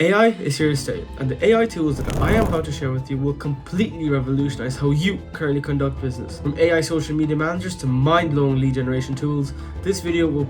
AI is here to stay, and the AI tools that I am about to share with you will completely revolutionize how you currently conduct business. From AI social media managers to mind-blowing lead generation tools, this video will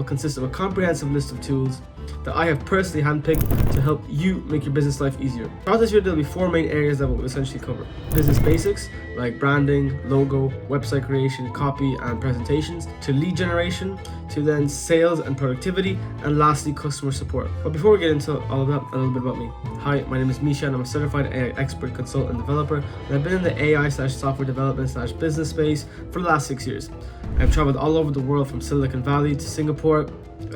consist of a comprehensive list of tools that I have personally handpicked to help you make your business life easier. Throughout this video, there'll be 4 main areas that we'll essentially cover. Business basics like branding, logo, website creation, copy, and presentations, to lead generation, to then sales and productivity, and lastly, customer support. But before we get into all of that, a little bit about me. Hi, my name is Misha, and I'm a certified AI expert, consultant, and developer, and I've been in the AI/software development/ business space for the last 6 years. I've traveled all over the world from Silicon Valley to Singapore,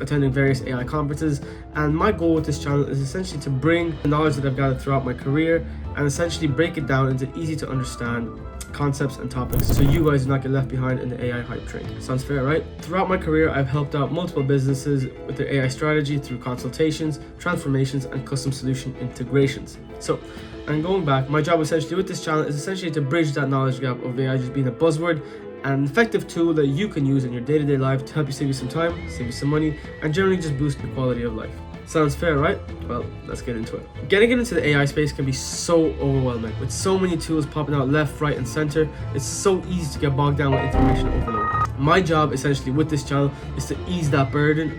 attending various AI conferences, and my goal with this channel is essentially to bring the knowledge that I've gathered throughout my career and essentially break it down into easy to understand concepts and topics so you guys do not get left behind in the AI hype train. Sounds fair, right? Throughout my career, I've helped out multiple businesses with their AI strategy through consultations, transformations, and custom solution integrations. So, and going back, my job essentially with this channel is essentially to bridge that knowledge gap of AI just being a buzzword, an effective tool that you can use in your day-to-day life to help you save you some time, save you some money, and generally just boost your quality of life. Sounds fair, right? Well, let's get into it. Getting into the AI space can be so overwhelming. With so many tools popping out left, right, and center, it's so easy to get bogged down with information overload. My job essentially with this channel is to ease that burden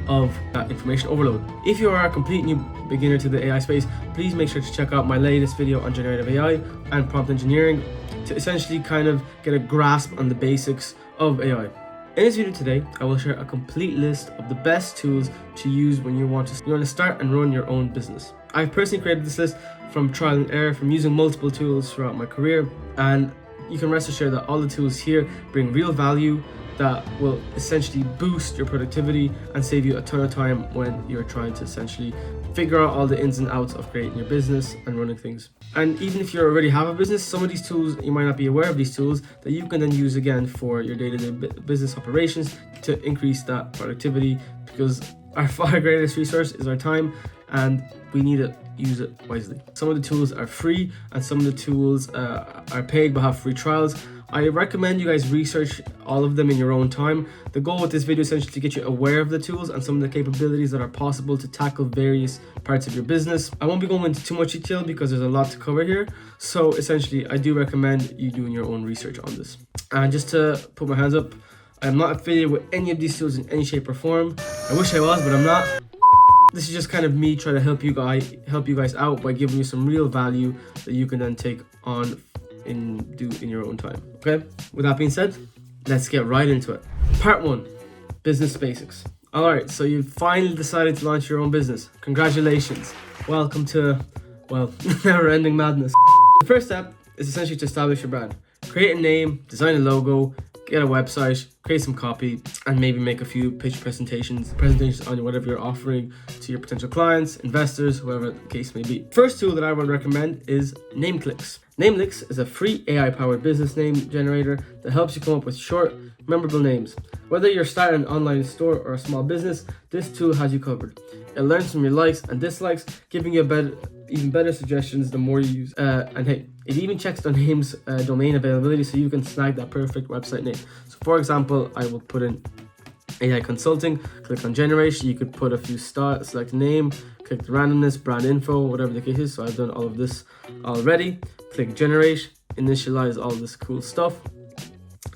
of that information overload. If you are a complete new beginner to the AI space, please make sure to check out my latest video on generative AI and prompt engineering to essentially kind of get a grasp on the basics of AI. In this video today, I will share a complete list of the best tools to use when you want to start and run your own business. I've personally created this list from trial and error, from using multiple tools throughout my career, and you can rest assured that all the tools here bring real value that will essentially boost your productivity and save you a ton of time when you're trying to essentially figure out all the ins and outs of creating your business and running things. And even if you already have a business, some of these tools, you might not be aware of these tools that you can then use again for your day-to-day business operations to increase that productivity, because our far greatest resource is our time and we need to use it wisely. Some of the tools are free and some of the tools are paid but have free trials. I recommend you guys research all of them in your own time. The goal with this video is essentially to get you aware of the tools and some of the capabilities that are possible to tackle various parts of your business. I won't be going into too much detail because there's a lot to cover here. So essentially, I do recommend you doing your own research on this. And just to put my hands up, I'm not affiliated with any of these tools in any shape or form. I wish I was, but I'm not. This is just kind of me trying to help you guys out by giving you some real value that you can then take on in your own time. Okay, with that being said, let's get right into it. Part 1, business basics. All right, so you finally decided to launch your own business. Congratulations. Welcome to, well, never-ending madness. The first step is essentially to establish your brand. Create a name, design a logo, get a website, create some copy, and maybe make a few pitch presentations on whatever you're offering to your potential clients, investors, whoever the case may be. First tool that I would recommend is Namelix. Namelix is a free AI-powered business name generator that helps you come up with short, memorable names. Whether you're starting an online store or a small business, this tool has you covered. It learns from your likes and dislikes, giving you even better suggestions the more you use. And hey, it even checks the name's domain availability so you can snag that perfect website name. So for example, I will put in AI consulting, click on generation, you could put a few stars, select name, click the randomness, brand info, whatever the case is. So I've done all of this already. Click generate, initialize all this cool stuff.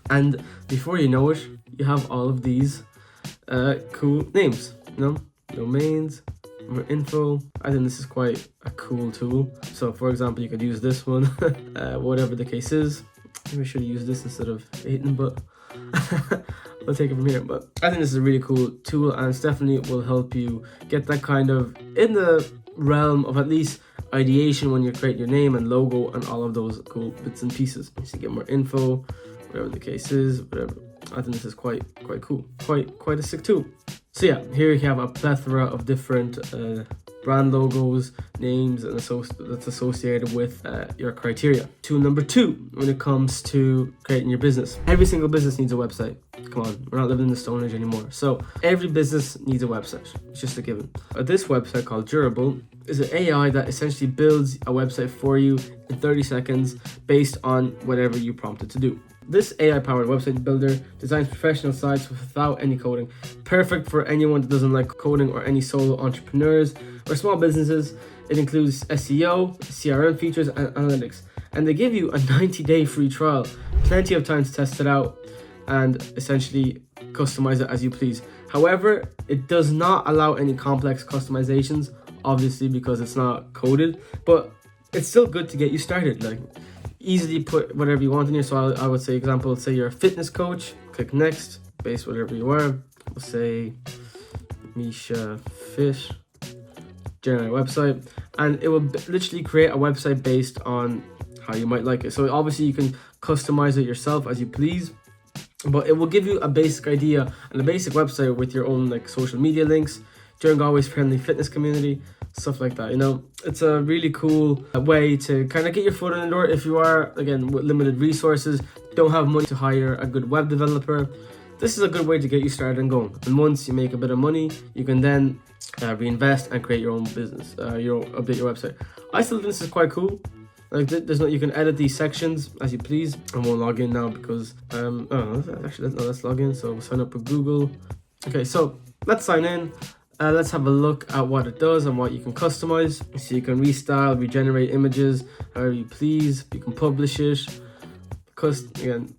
And before you know it, you have all of these cool names, domains, more info. I think this is quite a cool tool. So for example, you could use this one, whatever the case is. Maybe I should use this instead of Aiden, but we'll take it from here. But I think this is a really cool tool, and it definitely will help you get that kind of in the realm of at least ideation when you're creating your name and logo and all of those cool bits and pieces. So you get more info, whatever the case is, whatever. I think this is quite cool, quite a sick tool. So yeah, here you have a plethora of different brand logos, names, and that's associated with your criteria. Tool number 2, when it comes to creating your business. Every single business needs a website. Come on, we're not living in the Stone Age anymore. So every business needs a website. It's just a given. This website called Durable is an AI that essentially builds a website for you in 30 seconds based on whatever you prompt it to do. This AI-powered website builder designs professional sites without any coding. Perfect for anyone that doesn't like coding or any solo entrepreneurs or small businesses. It includes SEO, CRM features, and analytics. And they give you a 90-day free trial. Plenty of time to test it out and essentially customize it as you please. However, it does not allow any complex customizations, obviously because it's not coded, but it's still good to get you started. Like, easily put whatever you want in here. So I would say, example, say you're a fitness coach, click next, base whatever you are. We'll say Misha Fish, generate a website, and it will literally create a website based on how you might like it. So obviously you can customize it yourself as you please, but it will give you a basic idea and a basic website with your own like social media links, during always friendly fitness community, stuff like that. You know, it's a really cool way to kind of get your foot in the door if you are, again, with limited resources, don't have money to hire a good web developer. This is a good way to get you started and going. And once you make a bit of money, you can then reinvest and create your own business, update your website. I still think this is quite cool. Like, there's no, you can edit these sections as you please. I won't log in now because let's log in. So we'll sign up with Google. Okay, so let's sign in. Let's have a look at what it does and what you can customize. So you can restyle, regenerate images however you please. You can publish it. Again,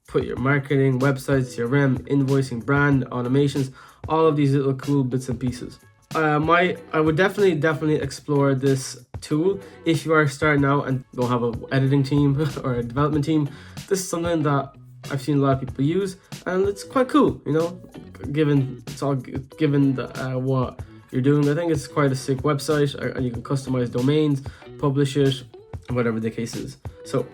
put your marketing, websites, CRM, invoicing, brand, automations, all of these little cool bits and pieces. I would definitely explore this tool if you are starting out and don't have an editing team or a development team. This is something that I've seen a lot of people use, and it's quite cool, you know, given what you're doing. I think it's quite a sick website, and you can customize domains, publish it, whatever the case is. So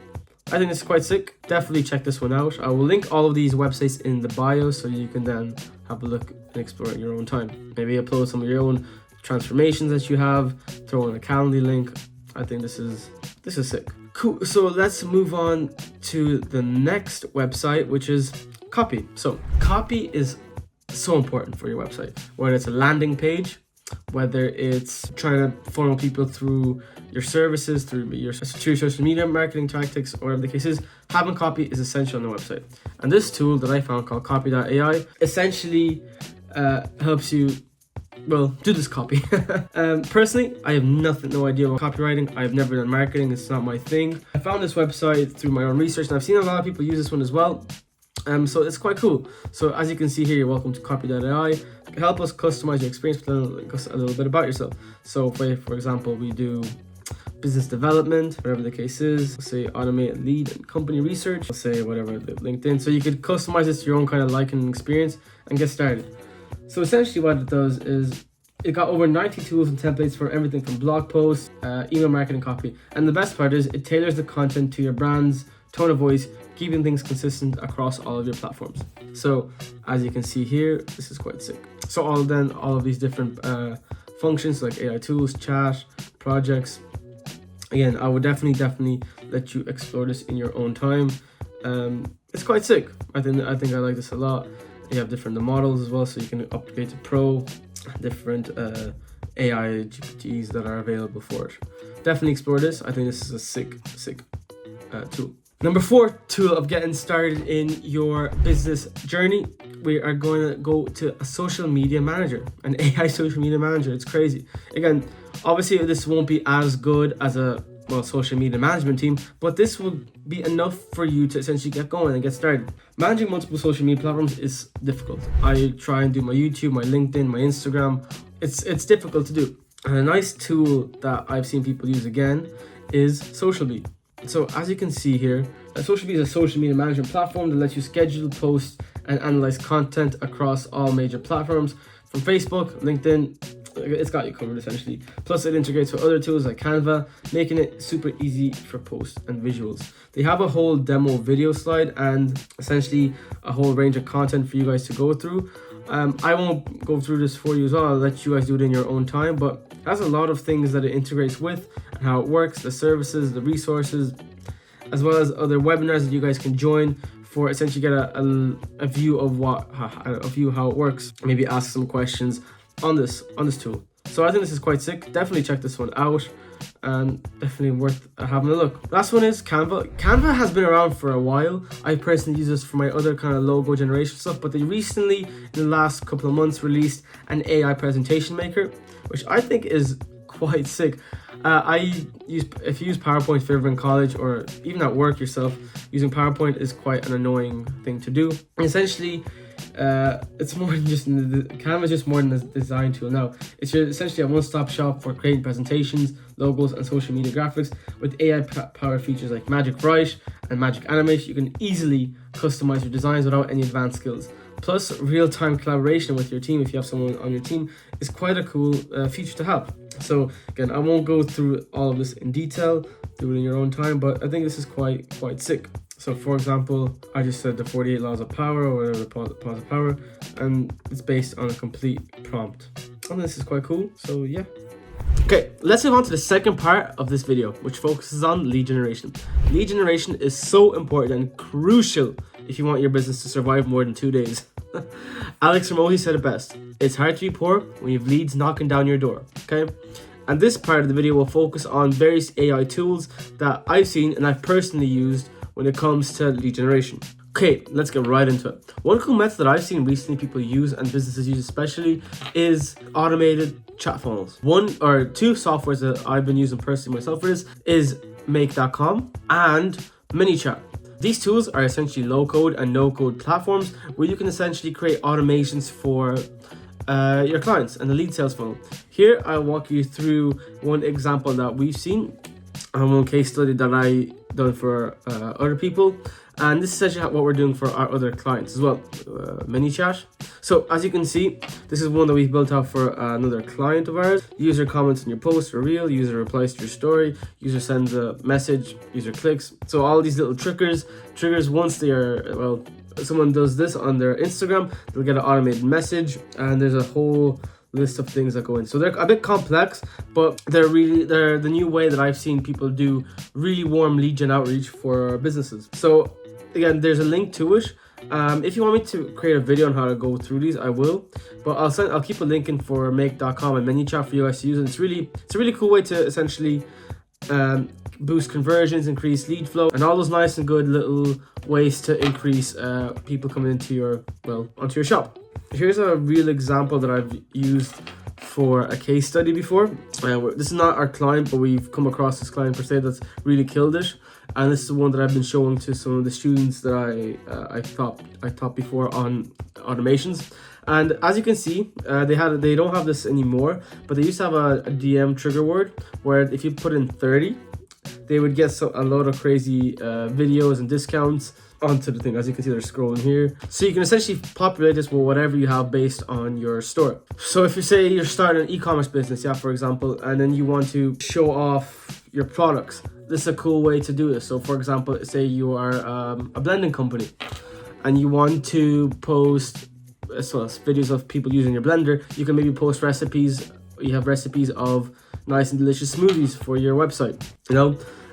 I think it's quite sick. Definitely check this one out. I will link all of these websites in the bio so you can then have a look and explore it in your own time. Maybe upload some of your own transformations that you have, throw in a Calendly link. I think this is sick. Cool. So let's move on to the next website, which is copy. So copy is so important for your website, whether it's a landing page, whether it's trying to funnel people through your services, through your social media marketing tactics, or whatever the case is. Having copy is essential on the website. And this tool that I found called Copy.ai essentially helps you, well, do this copy. Personally, I have no idea about copywriting. I've never done marketing. It's not my thing. I found this website through my own research, and I've seen a lot of people use this one as well. So it's quite cool. So as you can see here, you're welcome to Copy.ai. Help us customize your experience, but then a little bit about yourself. So for example, we do business development, whatever the case is. Let's say automate lead and company research. Let's say whatever, LinkedIn. So you could customize this to your own kind of liking and experience and get started. So essentially what it does is it got over 90 tools and templates for everything from blog posts, email marketing, copy. And the best part is it tailors the content to your brand's tone of voice, keeping things consistent across all of your platforms. So as you can see here, this is quite sick. So all of these different functions like AI tools, chat, projects. Again, I would definitely let you explore this in your own time. It's quite sick. I think I like this a lot. You have different models as well, so you can upgrade to Pro, different AI GPTs that are available for it. Definitely explore this. I think this is a sick tool. Number 4 tool of getting started in your business journey, we are going to go to a social media manager, an AI social media manager. It's crazy. Again, obviously this won't be as good as a social media management team, but this will be enough for you to essentially get going and get started. Managing multiple social media platforms is difficult. I try and do my YouTube, my LinkedIn, my Instagram. It's difficult to do. And a nice tool that I've seen people use again is Socialbee. So as you can see here, Socialbee is a social media management platform that lets you schedule, post, and analyze content across all major platforms from Facebook, LinkedIn. It's got you covered essentially. Plus it integrates with other tools like Canva, making it super easy for posts and visuals. They have a whole demo video slide and essentially a whole range of content for you guys to go through. I won't go through this for you as well. I'll let you guys do it in your own time, but it has a lot of things that it integrates with and how it works, the services, the resources, as well as other webinars that you guys can join for essentially get a view of how it works. Maybe ask some questions on this tool. So I think this is quite sick. Definitely check this one out, and definitely worth having a look. Last one is Canva. Canva has been around for a while. I personally use this for my other kind of logo generation stuff, but they recently, in the last couple of months, released an AI presentation maker, which I think is quite sick. If you use PowerPoint if you're ever in college or even at work yourself, using PowerPoint is quite an annoying thing to do. Essentially, it's more than just Canva is just more than a design tool now. It's essentially a one-stop shop for creating presentations, logos, and social media graphics with AI powered features like Magic Write and Magic Animate. You can easily customize your designs without any advanced skills. Plus, real-time collaboration with your team, if you have someone on your team, is quite a cool feature to have. So again, I won't go through all of this in detail, do it in your own time, but I think this is quite sick. So for example, I just said the 48 laws of power or whatever, the laws of power, and it's based on a complete prompt. And this is quite cool, so yeah. Okay, let's move on to the second part of this video, which focuses on lead generation. Lead generation is so important and crucial if you want your business to survive more than 2 days. Alex Ramosi said it best: it's hard to be poor when you have leads knocking down your door, okay? And this part of the video will focus on various AI tools that I've seen and I've personally used when it comes to lead generation. Okay, let's get right into it. One cool method that I've seen recently people use and businesses use especially is automated chat funnels. One or two softwares that I've been using personally myself for this is Make.com and ManyChat. These tools are essentially low-code and no-code platforms where you can essentially create automations for your clients and the lead sales funnel. Here, I'll walk you through one example that we've seen and one case study that I done for other people. And this is essentially what we're doing for our other clients as well, ManyChat. So as you can see, this is one that we've built out for another client of ours. User comments on your post or reel, user replies to your story, user sends a message, user clicks. So all these little triggers, once they are, well, someone does this on their Instagram, they'll get an automated message, and there's a whole list of things that go in. So they're a bit complex, but they're the new way that I've seen people do really warm lead gen outreach for businesses. So again, there's a link to it. If you want me to create a video on how to go through these, I will. But I'll keep a link in for Make.com and ManyChat for you guys to use. And it's a really cool way to essentially boost conversions, increase lead flow, and all those nice and good little ways to increase people coming into onto your shop. Here's a real example that I've used for a case study before. This is not our client, but we've come across this client per se that's really killed it. And this is one that I've been showing to some of the students that I taught before on automations. And as you can see, they don't have this anymore, but they used to have a DM trigger word where if you put in 30, they would get a lot of crazy videos and discounts onto the thing. As you can see, they're scrolling here. So you can essentially populate this with whatever you have based on your store. So if you say you're starting an e-commerce business, for example, and then you want to show off your products, this is a cool way to do this. So for example, say you are a blending company and you want to post videos of people using your blender. You can maybe post recipes. You have recipes of nice and delicious smoothies for your website.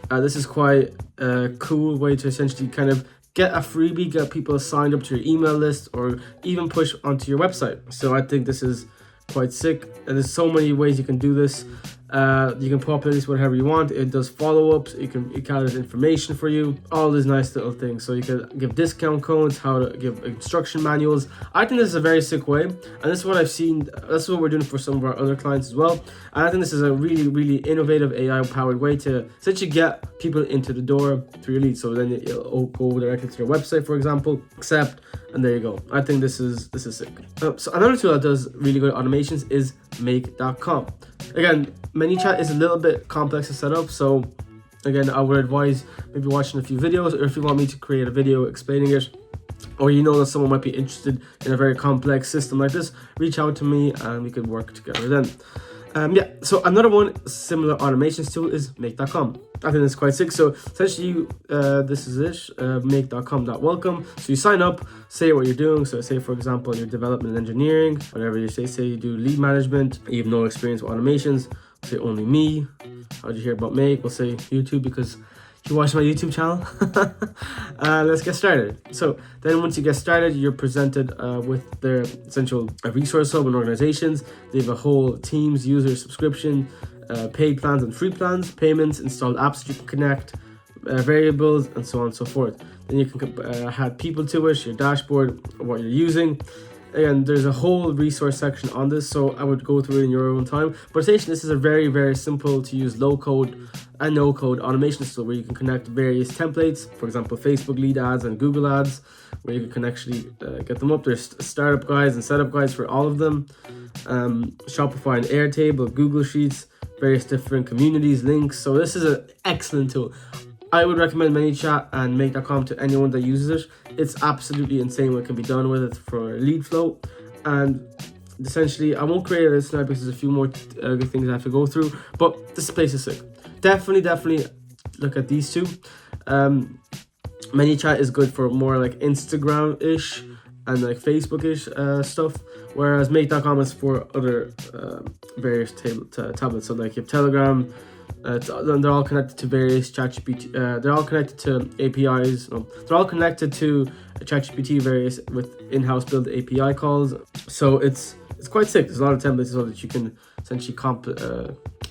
This is quite a cool way to essentially kind of get a freebie, get people signed up to your email list, or even push onto your website. So I think this is quite sick, and there's so many ways you can do this. You can populate this whatever you want. It does follow-ups. It gathers information for you. All these nice little things. So you can give discount codes, how to give instruction manuals. I think this is a very sick way, and this is what I've seen. That's what we're doing for some of our other clients as well. And I think this is a really, really innovative AI-powered way to essentially get people into the door through your leads. So then you'll go directly to their website, for example, accept, and there you go. I think this is sick. So another tool that does really good automations is Make.com. Again, ManyChat is a little bit complex to set up, so again, I would advise maybe watching a few videos, or if you want me to create a video explaining it, or you know that someone might be interested in a very complex system like this, reach out to me and we could work together then. So another one similar automations tool is Make.com. I think it's quite sick. So essentially, this is it, Make.com.welcome. So you sign up, say what you're doing. So say, for example, your development and engineering, whatever you say you do lead management, you have no experience with automations, say only me. How'd you hear about Make? We'll say YouTube because you watch my YouTube channel. Let's get started. So then once you get started, you're presented with their essential resource hub and organizations. They have a whole teams, user subscription, paid plans and free plans, payments, installed apps that you can connect, variables, and so on and so forth. Then you can add people to it, your dashboard, what you're using. Again, there's a whole resource section on this, so I would go through it in your own time. But essentially, this is a very, very simple to use low code and no code automation tool where you can connect various templates, for example, Facebook lead ads and Google ads, where you can actually get them up. There's startup guides and setup guides for all of them. Shopify and Airtable, Google Sheets, various different communities, links. So this is an excellent tool. I would recommend ManyChat and Make.com to anyone that uses it. It's absolutely insane what can be done with it for lead flow. And essentially, I won't create a list now because there's a few more good things I have to go through, but this place is sick. Definitely look at these two. ManyChat is good for more like Instagram-ish and like Facebook-ish stuff, whereas Make.com is for other various tablets. So like you have Telegram, they're all connected to various ChatGPT. They're all connected to APIs. No, they're all connected to ChatGPT various with in-house built API calls. So it's quite sick. There's a lot of templates as well that you can essentially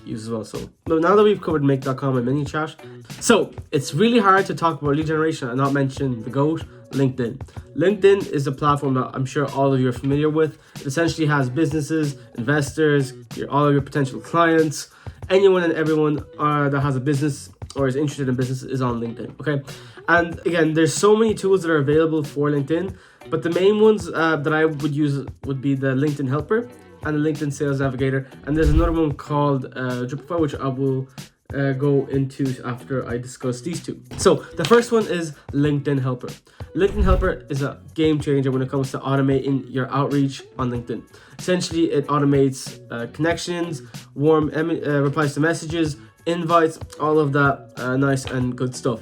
use as well. So now that we've covered Make.com and ManyChat, so it's really hard to talk about lead generation and not mention the GOAT, LinkedIn. LinkedIn is a platform that I'm sure all of you are familiar with. It essentially has businesses, investors, all of your potential clients. Anyone and everyone that has a business or is interested in business is on LinkedIn, okay? And again, there's so many tools that are available for LinkedIn, but the main ones that I would use would be the LinkedIn Helper and the LinkedIn Sales Navigator. And there's another one called Dripify, which I will go into after I discuss these two. So the first one is LinkedIn Helper. LinkedIn Helper is a game changer when it comes to automating your outreach on LinkedIn. Essentially, it automates connections, warm replies to messages, invites, all of that nice and good stuff.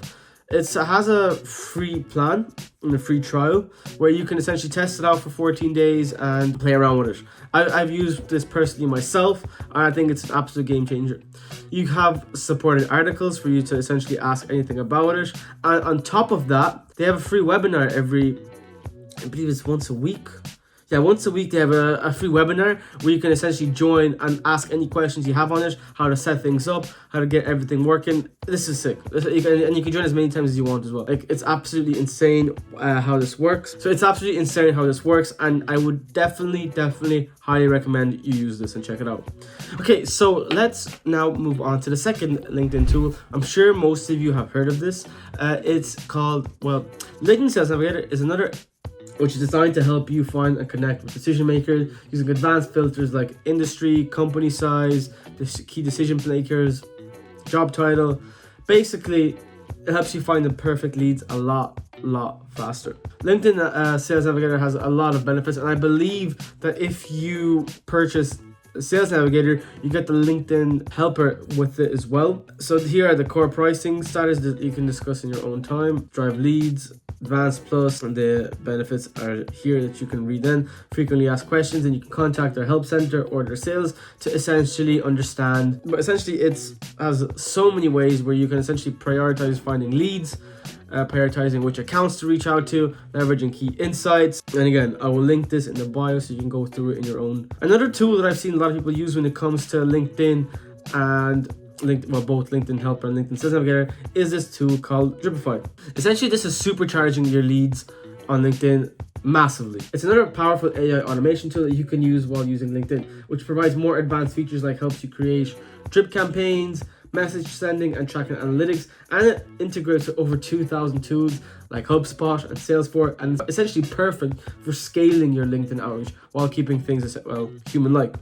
It has a free plan and a free trial where you can essentially test it out for 14 days and play around with it. I've used this personally myself, and I think it's an absolute game changer. You have supported articles for you to essentially ask anything about it. And on top of that, they have a free webinar I believe it's once a week. Yeah, once a week they have a free webinar where you can essentially join and ask any questions you have on it, how to set things up, how to get everything working. This is sick. And you can join as many times as you want as well. Like, it's absolutely insane how this works. So it's absolutely insane how this works, and I would definitely highly recommend you use this and check it out. Okay, so let's now move on to the second LinkedIn tool. I'm sure most of you have heard of this. It's called, LinkedIn Sales Navigator is another which is designed to help you find and connect with decision makers using advanced filters like industry, company size, key decision makers, job title. Basically, it helps you find the perfect leads a lot faster. LinkedIn Sales Navigator has a lot of benefits, and I believe that if you purchase Sales Navigator, you get the LinkedIn Helper with it as well. So here are the core pricing status that you can discuss in your own time. Drive leads, Advanced Plus, and the benefits are here that you can read then. Frequently asked questions, and you can contact their help center or their sales to essentially understand. But essentially, it has so many ways where you can essentially prioritize finding leads, prioritizing which accounts to reach out to, leveraging key insights. And again, I will link this in the bio so you can go through it in your own. Another tool that I've seen a lot of people use when it comes to LinkedIn and both LinkedIn Helper and LinkedIn Sales Navigator is this tool called Dripify. Essentially, this is supercharging your leads on LinkedIn massively. It's another powerful AI automation tool that you can use while using LinkedIn, which provides more advanced features like helps you create drip campaigns, message sending and tracking analytics, and it integrates with over 2,000 tools like HubSpot and Salesforce, and it's essentially perfect for scaling your LinkedIn outreach while keeping things human-like.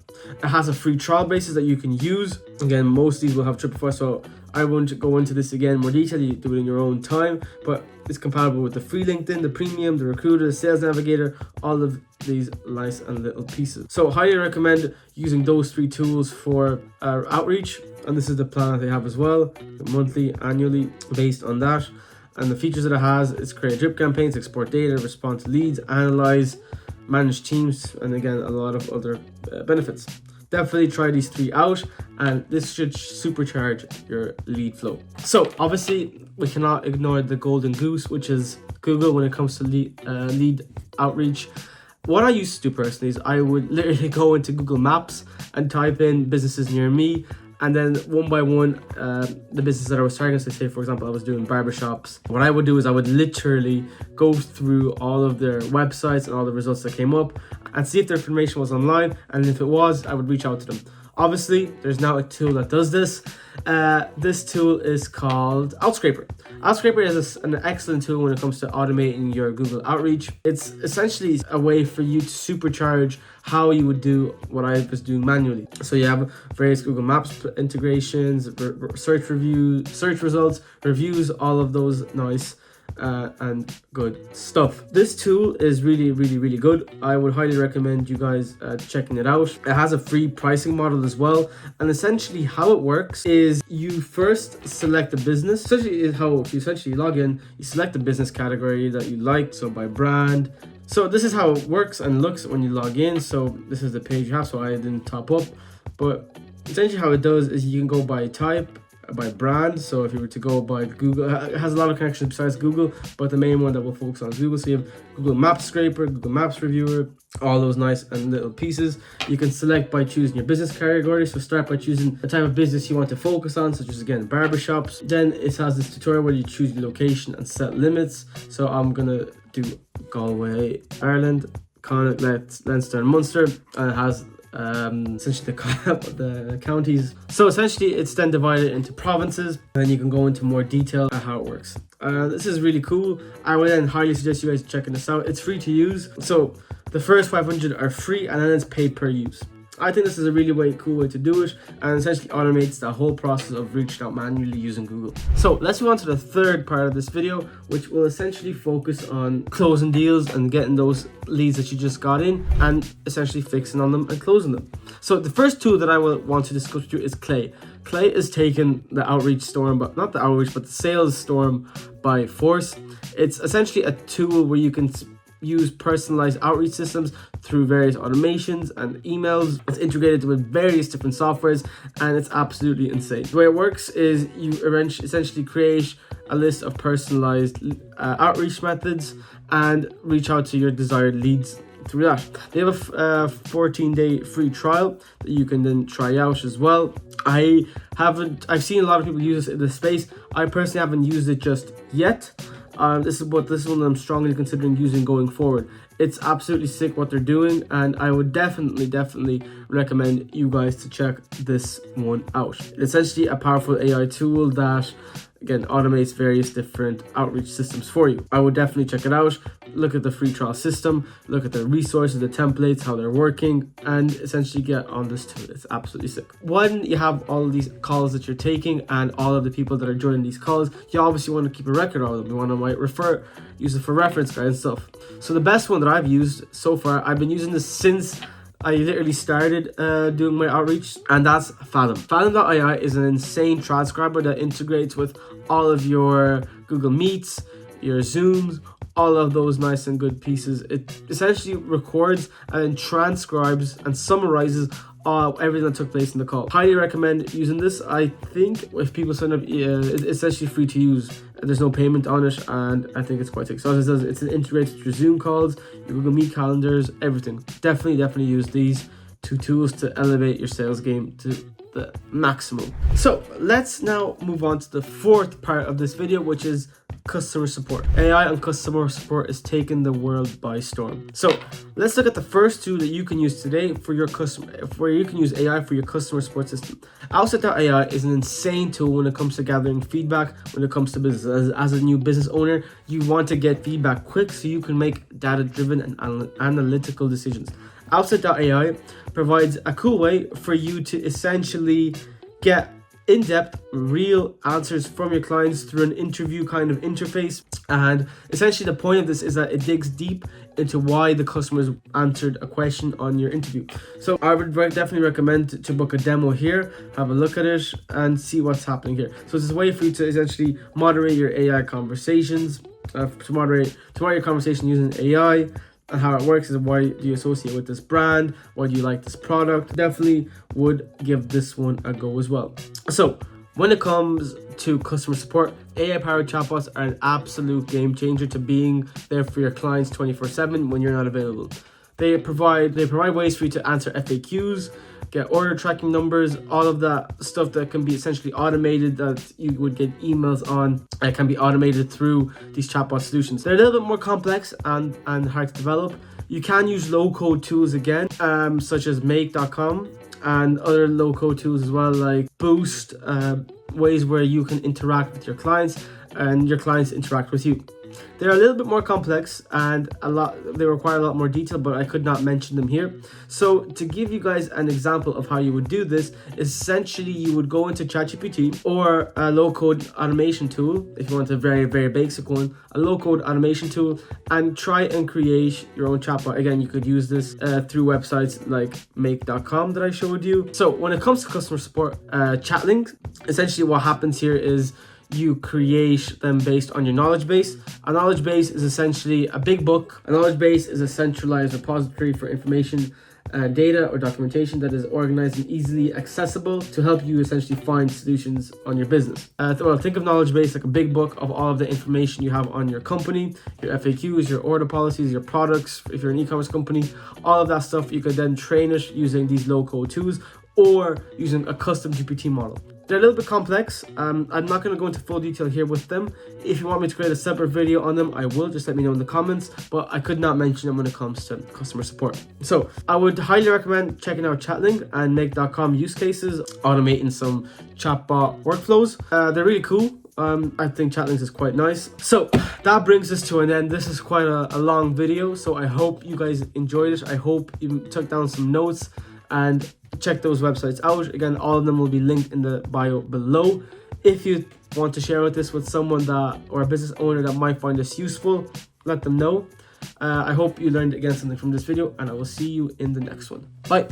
It has a free trial basis that you can use. Again, most of these will have Dripify, so I won't go into this again in more detail. You do it in your own time, but it's compatible with the free LinkedIn, the premium, the recruiter, the sales navigator, all of these nice and little pieces. So highly recommend using those three tools for outreach, and this is the plan that they have as well, monthly, annually, based on that. And the features that it has is create drip campaigns, export data, respond to leads, analyze, manage teams, and again, a lot of other benefits. Definitely try these 3 out, and this should supercharge your lead flow. So obviously we cannot ignore the golden goose, which is Google when it comes to lead outreach. What I used to do personally is I would literally go into Google Maps and type in businesses near me, and then one by one, the business that I was targeting, so say for example I was doing barbershops, what I would do is I would literally go through all of their websites and all the results that came up and see if their information was online, and if it was, I would reach out to them. Obviously, there's now a tool that does this. This tool is called Outscraper. Outscraper is an excellent tool when it comes to automating your Google outreach. It's essentially a way for you to supercharge how you would do what I was doing manually. So you have various Google Maps integrations, search reviews, search results, reviews, all of those nice and good stuff. This tool is really good. I would highly recommend you guys checking it out. It has a free pricing model as well, and essentially how it works is you first select a business. Essentially is how you essentially log in, you select the business category that you like, so by brand. So this is how it works and looks when you log in. So this is the page you have, so I didn't top up, but essentially how it does is you can go by type, by brand. So if you were to go by Google, it has a lot of connections besides Google, but the main one that we'll focus on is Google. So you have Google Maps Scraper, Google Maps Reviewer, all those nice and little pieces. You can select by choosing your business category. So start by choosing the type of business you want to focus on, such as again barbershops. Then it has this tutorial where you choose your location and set limits. So I'm gonna do Galway, Ireland, Connacht, Leinster and Munster, and it has essentially the counties. So essentially it's then divided into provinces, and then you can go into more detail at how it works. This is really cool. I would then highly suggest you guys checking this out. It's free to use, so the first 500 are free, and then it's paid per use. I think this is a really cool way to do it, and essentially automates the whole process of reaching out manually using Google. So let's move on to the third part of this video, which will essentially focus on closing deals and getting those leads that you just got in and essentially fixing on them and closing them. So the first tool that I will want to discuss with you is Clay. Clay is taking the outreach storm, but not the outreach, but the sales storm by force. It's essentially a tool where you can use personalized outreach systems through various automations and emails. It's integrated with various different softwares, and it's absolutely insane. The way it works is you essentially create a list of personalized outreach methods and reach out to your desired leads through that. They have a 14-day free trial that you can then try out as well. I've seen a lot of people use this in the space. I personally haven't used it just yet. This is one that I'm strongly considering using going forward. It's absolutely sick what they're doing, and I would definitely recommend you guys to check this one out. It's essentially a powerful AI tool that again automates various different outreach systems for you. I would definitely check it out. Look at the free trial system, look at the resources, the templates, how they're working, and essentially get on this tool. It's absolutely sick. When you have all of these calls that you're taking and all of the people that are joining these calls, you obviously want to keep a record of them. You want to use it for reference guide and stuff. So the best one that I've used so far, I've been using this since I literally started doing my outreach, and that's Fathom. Fathom AI is an insane transcriber that integrates with all of your Google Meets, your Zooms, all of those nice and good pieces. It essentially records and then transcribes and summarizes everything that took place in the call. Highly recommend using this. I think if people sign up, it's actually free to use. There's no payment on it, and I think it's quite sick. So as it says, it's integrated with your Zoom calls, your Google Meet calendars, everything. Definitely use these two tools to elevate your sales game to the maximum. So let's now move on to the fourth part of this video, which is customer support. AI and customer support is taking the world by storm. So let's look at the first tool that you can use today for your where you can use AI for your customer support system. Outset AI is an insane tool when it comes to gathering feedback when it comes to business. As a new business owner, you want to get feedback quick so you can make data-driven and analytical decisions. Outset AI provides a cool way for you to essentially get in-depth, real answers from your clients through an interview kind of interface. And essentially the point of this is that it digs deep into why the customers answered a question on your interview. So I would definitely recommend to book a demo here, have a look at it and see what's happening here. So it's a way for you to essentially moderate your AI conversations, to moderate your conversation using AI, and how it works is why do you associate with this brand, why do you like this product. Definitely would give this one a go as well. So when it comes to customer support, AI-powered chatbots are an absolute game changer to being there for your clients 24/7 when you're not available. They provide ways for you to answer FAQs, get order tracking numbers, all of that stuff that can be essentially automated, that you would get emails on, and can be automated through these chatbot solutions. They're a little bit more complex and hard to develop. You can use low-code tools again, such as make.com, and other low-code tools as well, like Boost, ways where you can interact with your clients and your clients interact with you. They're a little bit more complex and they require a lot more detail, but I could not mention them here. So to give you guys an example of how you would do this, essentially you would go into ChatGPT or a low-code automation tool, if you want a very, very basic one, a low-code automation tool, and try and create your own chatbot. Again, you could use this through websites like make.com that I showed you. So when it comes to customer support, Chatling, essentially what happens here is you create them based on your knowledge base. A knowledge base is essentially a big book. A knowledge base is a centralized repository for information, data or documentation that is organized and easily accessible to help you essentially find solutions on your business. Well, think of knowledge base like a big book of all of the information you have on your company, your FAQs, your order policies, your products. If you're an e-commerce company, all of that stuff, you could then train it using these low-code tools or using a custom GPT model. They're a little bit complex. I'm not going to go into full detail here with them. If you want me to create a separate video on them, I will. Just let me know in the comments, but I could not mention them when it comes to customer support. So I would highly recommend checking out Chatling and make.com use cases, automating some chatbot workflows. They're really cool. I think Chatlings is quite nice. So that brings us to an end. This is quite a long video, so I hope you guys enjoyed it. I hope you took down some notes and check those websites out. Again, all of them will be linked in the bio below. If you want to share this with someone or a business owner that might find this useful, let them know. I hope you learned again something from this video, and I will see you in the next one. Bye.